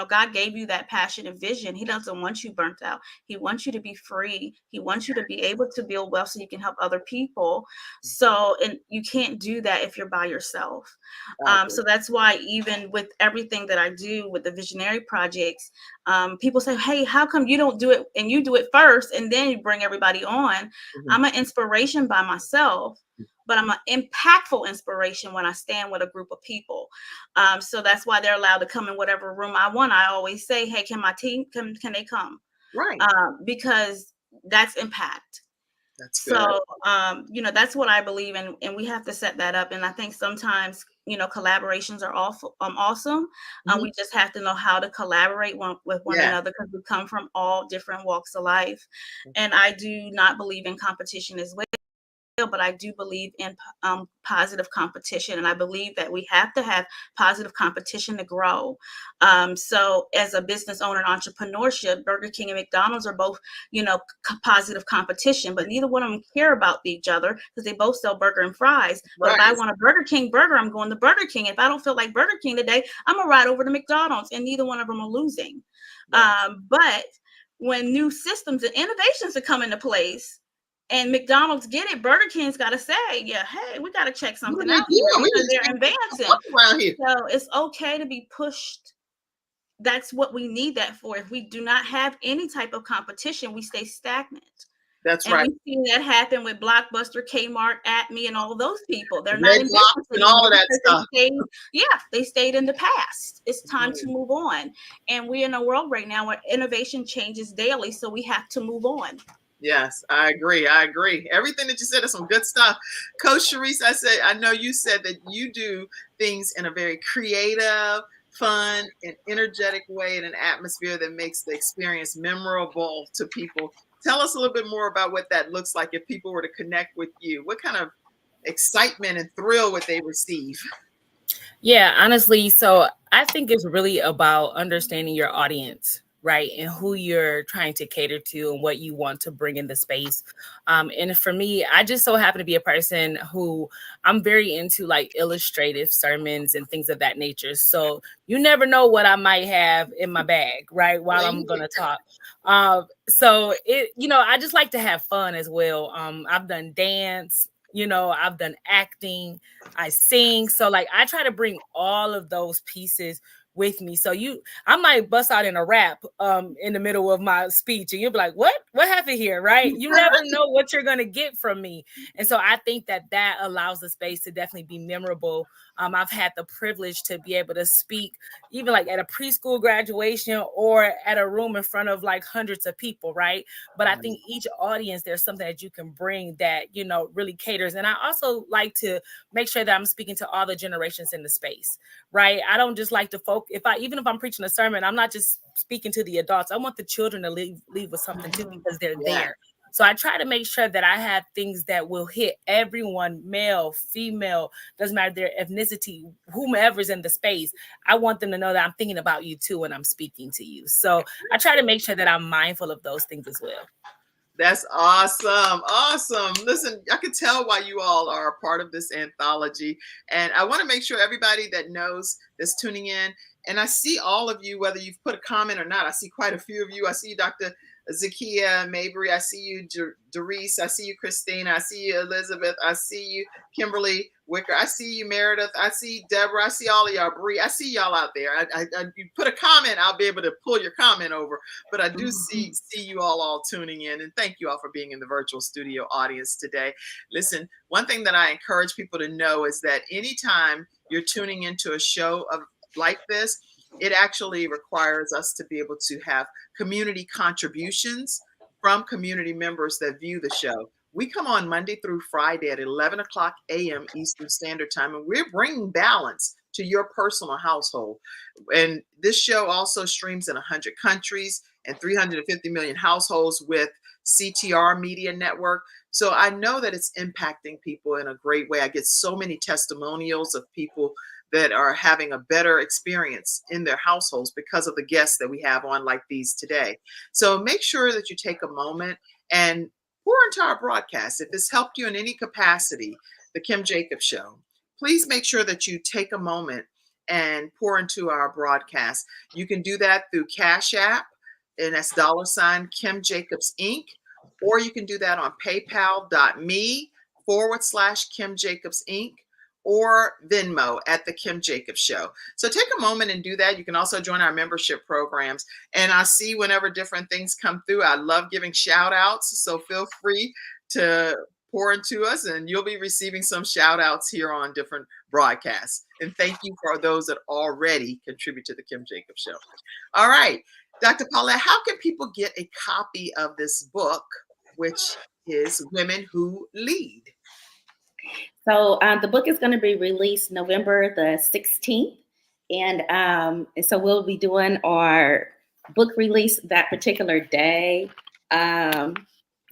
God gave you that passion and vision. He doesn't want you burnt out. He wants you to be free. He wants you to be able to build wealth so you can help other people. So, and you can't do that if you're by yourself. So that's why even with everything that I do with the visionary projects, people say, hey, how come you don't do it and you do it first and then you bring everybody on? I'm an inspiration by myself, but I'm an impactful inspiration when I stand with a group of people. So that's why they're allowed to come in whatever room I want. I always say, hey, can my team, can they come? Right. Because that's impact. That's good. So, that's what I believe in, and we have to set that up. And I think sometimes, collaborations are awesome. We just have to know how to collaborate with one another, because we come from all different walks of life. And I do not believe in competition as well, but I do believe in positive competition. And I believe that we have to have positive competition to grow. So as a business owner and entrepreneurship, Burger King and McDonald's are both, positive competition, but neither one of them care about each other because they both sell burger and fries. But if I want a Burger King burger, I'm going to Burger King. If I don't feel like Burger King today, I'm going to ride over to McDonald's, and neither one of them are losing. But when new systems and innovations are come into place, and McDonald's get it, Burger King's got to say, yeah, hey, we got to check something out here because they're advancing. So it's okay to be pushed. That's what we need that for. If we do not have any type of competition, we stay stagnant. That's right. We've seen that happen with Blockbuster, Kmart, Acme, and all those people. They're not in business and all of that stuff. They stayed in the past. It's time to move on. And we're in a world right now where innovation changes daily, so we have to move on. Yes, I agree. Everything that you said is some good stuff. Coach Cherise, I know you said that you do things in a very creative, fun, and energetic way, in an atmosphere that makes the experience memorable to people. Tell us a little bit more about what that looks like if people were to connect with you. What kind of excitement and thrill would they receive? Yeah, honestly, so I think it's really about understanding your audience, right? And who you're trying to cater to and what you want to bring in the space. And for me, I just so happen to be a person who I'm very into like illustrative sermons and things of that nature. So you never know what I might have in my bag, right? While I'm going to talk. So I just like to have fun as well. I've done dance, You know, I've done acting, I sing. So like I try to bring all of those pieces with me. So I might bust out in a rap in the middle of my speech and you'll be like, what happened here? Right. You never know what you're going to get from me. And so I think that allows the space to definitely be memorable. I've had the privilege to be able to speak even like at a preschool graduation or at a room in front of like hundreds of people. Right. But I think each audience, there's something that you can bring that, you know, really caters. And I also like to make sure that I'm speaking to all the generations in the space. Right. I don't just like to focus. Even if I'm preaching a sermon, I'm not just speaking to the adults. I want the children to leave with something too, because they're there. So I try to make sure that I have things that will hit everyone, male, female, doesn't matter their ethnicity, whomever's in the space. I want them to know that I'm thinking about you too when I'm speaking to you. So I try to make sure that I'm mindful of those things as well. That's awesome. Awesome. Listen, I can tell why you all are a part of this anthology. And I want to make sure everybody that knows that's tuning in, and I see all of you, whether you've put a comment or not. I see quite a few of you. I see you, Dr. Zakia Mabry. I see you, Doris. I see you, Christina. I see you, Elizabeth. I see you, Kimberly Wicker. I see you, Meredith. I see Deborah. I see all of y'all. Bree. I see y'all out there. You put a comment, I'll be able to pull your comment over. But I do see you all tuning in, and thank you all for being in the virtual studio audience today. Listen, one thing that I encourage people to know is that anytime you're tuning into a show like this, it actually requires us to be able to have community contributions from community members that view the show. We come on Monday through Friday at 11 o'clock a.m. Eastern Standard Time, and we're bringing balance to your personal household. And this show also streams in 100 countries and 350 million households with CTR Media Network. So I know that it's impacting people in a great way. I get so many testimonials of people that are having a better experience in their households because of the guests that we have on like these today. So make sure that you take a moment and pour into our broadcast. If this helped you in any capacity, The Kim Jacobs Show, please make sure that you take a moment and pour into our broadcast. You can do that through Cash App, and that's $ Kim Jacobs Inc. Or you can do that on paypal.me/Kim Jacobs Inc. or Venmo at The Kim Jacobs Show. So take a moment and do that. You can also join our membership programs. And I see whenever different things come through, I love giving shout outs. So feel free to pour into us and you'll be receiving some shout outs here on different broadcasts. And thank you for those that already contribute to The Kim Jacobs Show. All right, Dr. Paulette, how can people get a copy of this book, which is Women Who Lead? So the book is going to be released November the 16th. And so we'll be doing our book release that particular day.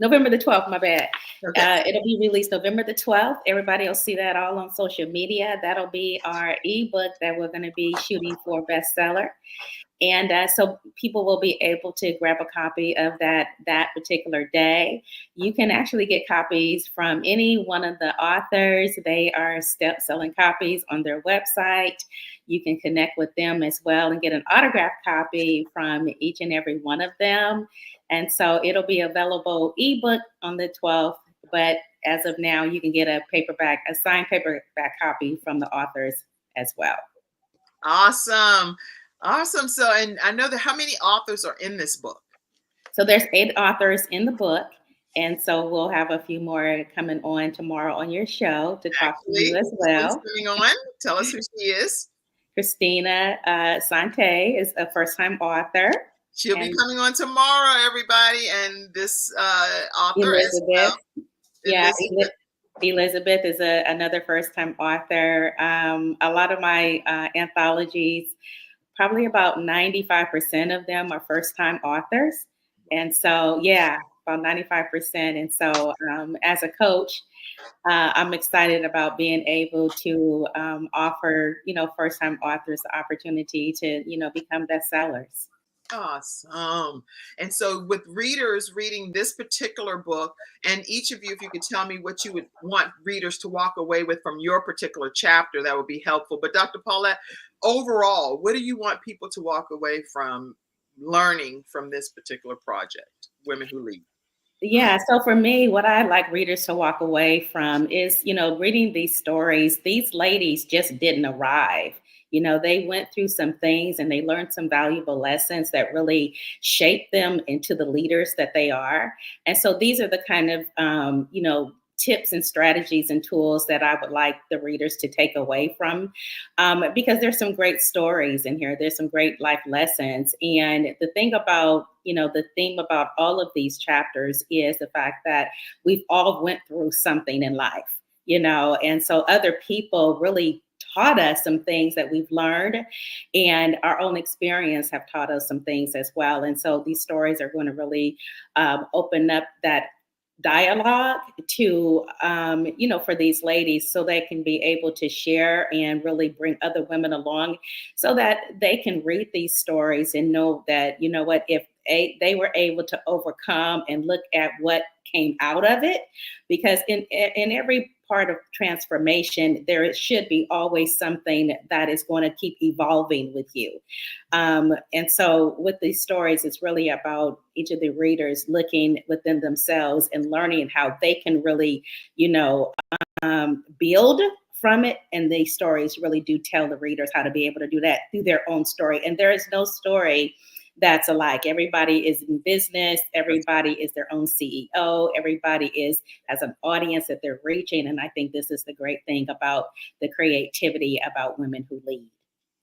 November the 12th, my bad. Okay. It'll be released November the 12th. Everybody will see that all on social media. That'll be our ebook that we're going to be shooting for bestseller. And so people will be able to grab a copy of that particular day. You can actually get copies from any one of the authors. They are selling copies on their website. You can connect with them as well and get an autographed copy from each and every one of them. And so it'll be available ebook on the 12th, but as of now, you can get a signed paperback copy from the authors as well. Awesome. Awesome. So, and I know that how many authors are in this book? So there's 8 authors in the book. And so we'll have a few more coming on tomorrow on your show to talk to you as well. Who's coming on? Tell us who she is. Christina Sante is a first-time author. She'll be coming on tomorrow, everybody. And this author Elizabeth. Elizabeth. Elizabeth is another first-time author. A lot of my anthologies, probably about 95% of them are first-time authors. And so, about 95%. And so as a coach, I'm excited about being able to offer, first-time authors the opportunity to, become bestsellers. Awesome. And so with readers reading this particular book, and each of you, if you could tell me what you would want readers to walk away with from your particular chapter, that would be helpful. But Dr. Paulette, overall, what do you want people to walk away from learning from this particular project, Women Who Lead? Yeah, so for me, what I'd like readers to walk away from is, reading these stories. These ladies just didn't arrive. They went through some things and they learned some valuable lessons that really shaped them into the leaders that they are. And so these are the kind of, tips and strategies and tools that I would like the readers to take away from, because there's some great stories in here. There's some great life lessons. And the thing about, the theme about all of these chapters is the fact that we've all went through something in life, and so other people really taught us some things that we've learned, and our own experience have taught us some things as well. And so these stories are going to really open up that dialogue to for these ladies, so they can be able to share and really bring other women along, so that they can read these stories and know that, what, if they were able to overcome and look at what came out of it, because in every part of transformation, there should be always something that is going to keep evolving with you. And so with these stories, it's really about each of the readers looking within themselves and learning how they can really, build from it. And these stories really do tell the readers how to be able to do that through their own story. And there is no story that's alike. Everybody is in business. Everybody is their own CEO. Everybody has an audience that they're reaching. And I think this is the great thing about the creativity about women who lead.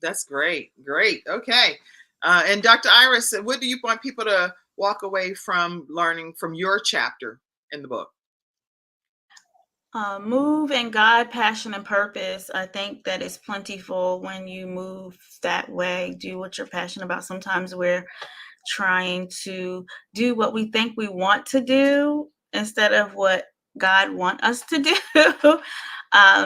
That's great. Great. Okay. And Dr. Iris, what do you want people to walk away from learning from your chapter in the book? Move in God, passion, and purpose. I think that is plentiful when you move that way. Do what you're passionate about. Sometimes we're trying to do what we think we want to do instead of what God wants us to do.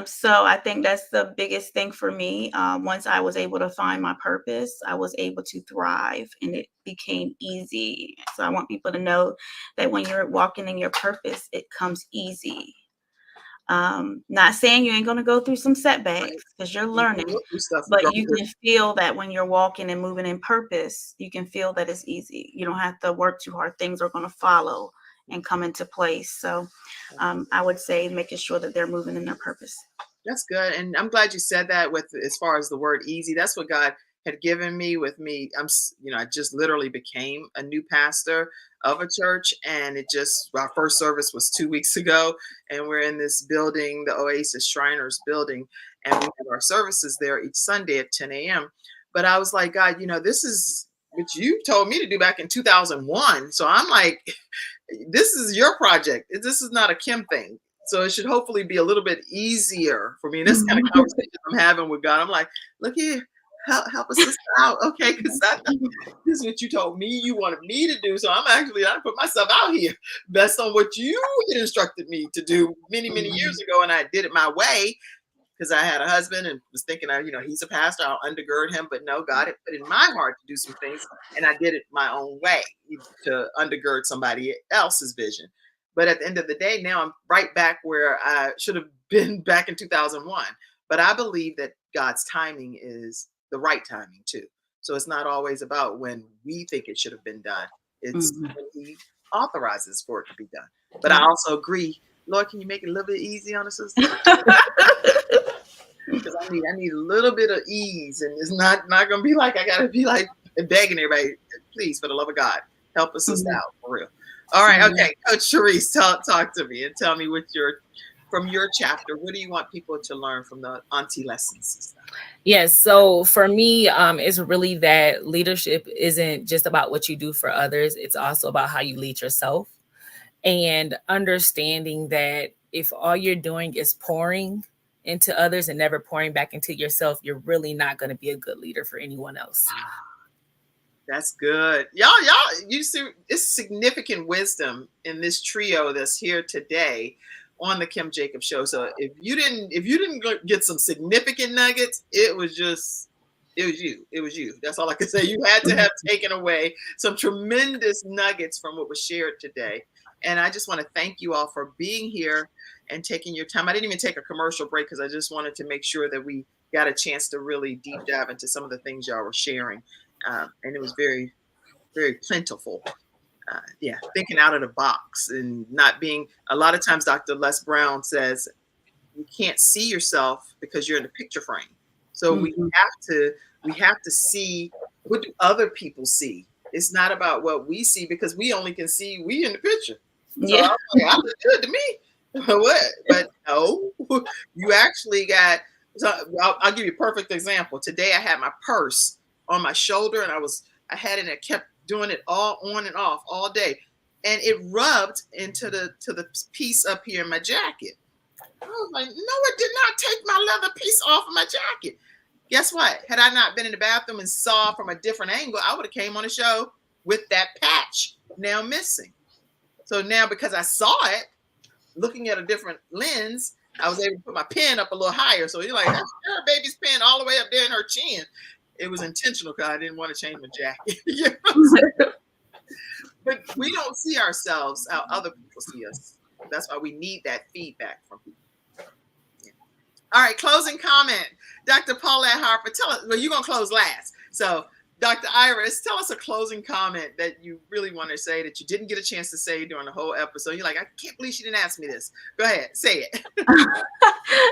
So I think that's the biggest thing for me. Once I was able to find my purpose, I was able to thrive and it became easy. So I want people to know that when you're walking in your purpose, it comes easy. Not saying you ain't going to go through some setbacks because you're learning, but you can feel that when you're walking and moving in purpose, you can feel that it's easy. You don't have to work too hard. Things are going to follow and come into place. So I would say making sure that they're moving in their purpose. That's good. And I'm glad you said that with, as far as the word easy, that's what God had given me with me. I just literally became a new pastor of a church, and our first service was 2 weeks ago, and we're in this building, the Oasis Shriners building, and we have our services there each Sunday at 10 a.m. But I was like, God, this is what you told me to do back in 2001. So I'm like, this is your project. This is not a Kim thing. So it should hopefully be a little bit easier for me. And this kind of conversation I'm having with God, I'm like, look here, help us out, okay? Because this is what you told me you wanted me to do. So I put myself out here based on what you had instructed me to do many, many years ago. And I did it my way because I had a husband and was thinking, he's a pastor, I'll undergird him. But no, God had put in my heart to do some things. And I did it my own way to undergird somebody else's vision. But at the end of the day, now I'm right back where I should have been back in 2001. But I believe that God's timing is the right timing too. So it's not always about when we think it should have been done. It's when he authorizes for it to be done. But I also agree, Lord, can you make it a little bit easy on the sister? Because I need a little bit of ease, and it's not going to be like I got to be like begging everybody, please, for the love of God, help us out for real. All right, okay, Coach Cherise, talk to me and tell me from your chapter, what do you want people to learn from the auntie lessons? Yes, so for me, it's really that leadership isn't just about what you do for others. It's also about how you lead yourself, and understanding that if all you're doing is pouring into others and never pouring back into yourself, you're really not going to be a good leader for anyone else. That's good. Y'all, you see, it's significant wisdom in this trio that's here today on the Kim Jacobs Show. So if you didn't get some significant nuggets, it was you. That's all I can say. You had to have taken away some tremendous nuggets from what was shared today. And I just want to thank you all for being here and taking your time. I didn't even take a commercial break because I just wanted to make sure that we got a chance to really deep dive into some of the things y'all were sharing. And it was very, very plentiful. thinking out of the box and not being, a lot of times Dr. Les Brown says, you can't see yourself because you're in the picture frame. So we have to see, what do other people see? It's not about what we see, because we only can see we in the picture. So Yeah. I look good to me. What? But no, you actually got, so I'll give you a perfect example. Today I had my purse on my shoulder and I had it and I kept doing it all on and off all day. And it rubbed into the piece up here in my jacket. I was like, no, it did not take my leather piece off of my jacket. Guess what? Had I not been in the bathroom and saw from a different angle, I would have came on the show with that patch now missing. So now, because I saw it, looking at a different lens, I was able to put my pen up a little higher. So you're like, that's her baby's pen all the way up there in her chin. It was intentional because I didn't want to change my jacket. You know? But we don't see ourselves how other people see us. That's why we need that feedback from people. Yeah. All right, closing comment. Dr. Paulette Harper, tell us, well, you're going to close last. So Dr. Iris, tell us a closing comment that you really want to say that you didn't get a chance to say during the whole episode. You're like, I can't believe she didn't ask me this. Go ahead, say it.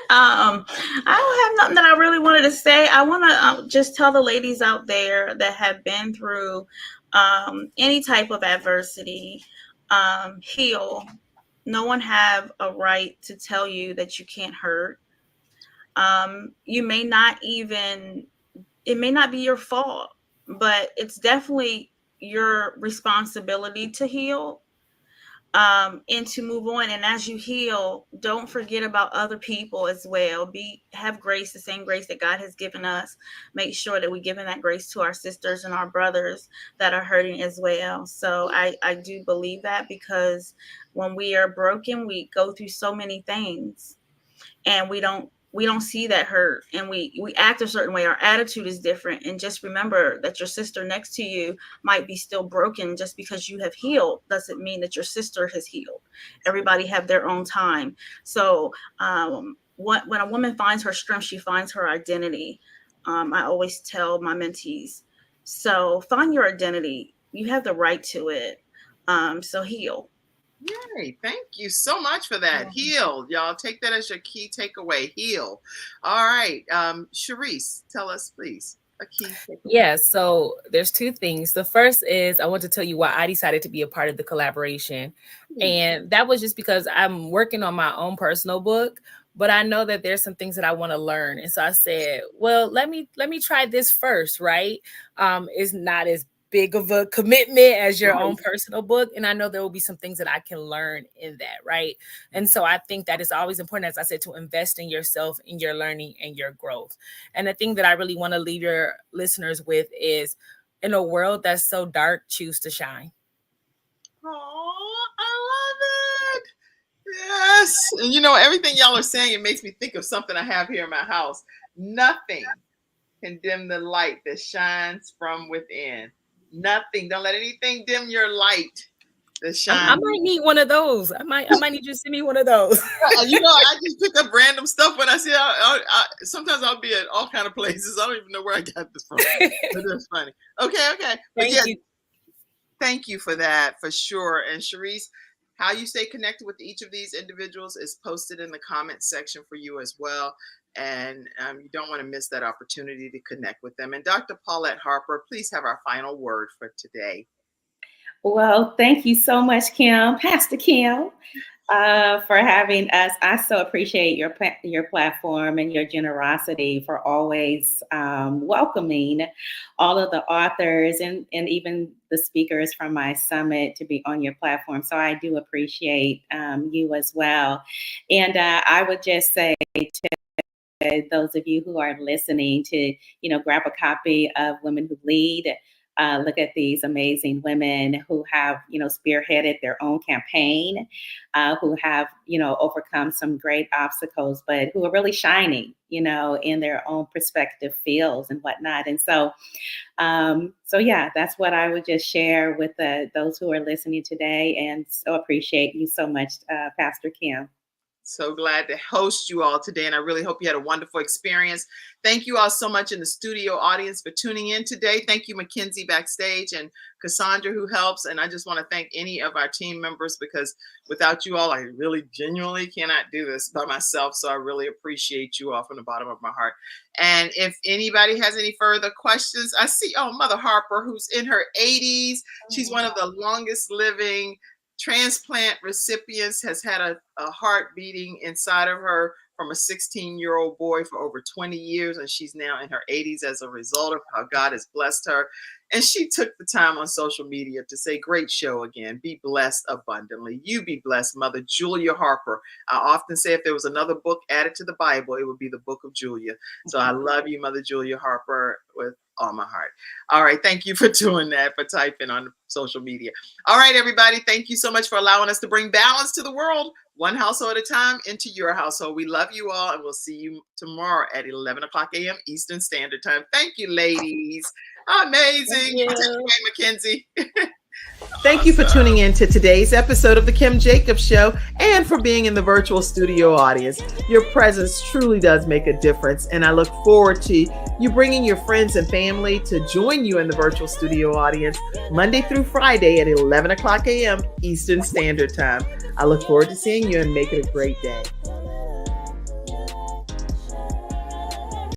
I don't have nothing that I really wanted to say. I want to just tell the ladies out there that have been through any type of adversity, heal. No one have a right to tell you that you can't hurt. You may not even, it may not be your fault, but it's definitely your responsibility to heal and to move on. And as you heal, don't forget about other people as well. Have grace, the same grace that God has given us. Make sure that we're giving that grace to our sisters and our brothers that are hurting as well. So I do believe that, because when we are broken, we go through so many things and we don't see that hurt, and we act a certain way. Our attitude is different. And just remember that your sister next to you might be still broken. Just because you have healed doesn't mean that your sister has healed. Everybody have their own time. So when a woman finds her strength, she finds her identity. I always tell my mentees, so find your identity. You have the right to it. So heal. Yay, thank you so much for that. Heal, y'all. Take that as your key takeaway. Heal. All right. Cherise, tell us, please, a key takeaway. Yeah, so there's two things. The first is I want to tell you why I decided to be a part of the collaboration. And that was just because I'm working on my own personal book, but I know that there's some things that I want to learn. And so I said, well, let me try this first, right? It's not as big of a commitment as your own personal book. And I know there will be some things that I can learn in that, right? And so I think that it's always important, as I said, to invest in yourself, in your learning and your growth. And the thing that I really want to leave your listeners with is, in a world that's so dark, choose to shine. Oh, I love it. Yes. And you know, everything y'all are saying, it makes me think of something I have here in my house. Nothing can dim the light that shines from within. Nothing. Don't let anything dim your light that shines. I might need one of those. I might need you to send me one of those. You know, I just pick up random stuff when I see. Sometimes I'll be at all kind of places. I don't even know where I got this from. But that's funny. Okay. But Thank you. Thank you for that, for sure. And Cherise, how you stay connected with each of these individuals is posted in the comment section for you as well. And you don't want to miss that opportunity to connect with them. And Dr. Paulette Harper, please have our final word for today. Well, thank you so much, Kim, Pastor Kim, for having us. I so appreciate your platform and your generosity for always welcoming all of the authors and even the speakers from my summit to be on your platform. So I do appreciate you as well. And I would just say to those of you who are listening to, grab a copy of Women Who Lead. Look at these amazing women who have, spearheaded their own campaign, who have, overcome some great obstacles, but who are really shining, in their own prospective fields and whatnot. And so yeah, that's what I would just share with those who are listening today. And so appreciate you so much, Pastor Kim. So glad to host you all today, and I really hope you had a wonderful experience. Thank you all so much in the studio audience for tuning in today. Thank you, Mackenzie backstage, and Cassandra who helps. And I just want to thank any of our team members, because without you all, I really genuinely cannot do this by myself. So I really appreciate you all from the bottom of my heart. And if anybody has any further questions, I see, Mother Harper, who's in her 80s. She's one of the longest living transplant recipients, has had a heart beating inside of her from a 16-year-old boy for over 20 years. And she's now in her 80s as a result of how God has blessed her. And she took the time on social media to say, great show again. Be blessed abundantly. You be blessed, Mother Julia Harper. I often say if there was another book added to the Bible, it would be the book of Julia. So I love you, Mother Julia Harper, with all my heart. All right. Thank you for doing that, for typing on social media. All right, everybody. Thank you so much for allowing us to bring balance to the world, one household at a time, into your household. We love you all, and we'll see you tomorrow at 11 o'clock a.m. Eastern Standard Time. Thank you, ladies. Amazing. Thank you. Take it away, Mackenzie. Thank you for tuning in to today's episode of The Kim Jacobs Show, and for being in the virtual studio audience. Your presence truly does make a difference, and I look forward to you bringing your friends and family to join you in the virtual studio audience Monday through Friday at 11 o'clock a.m. Eastern Standard Time. I look forward to seeing you, and make it a great day.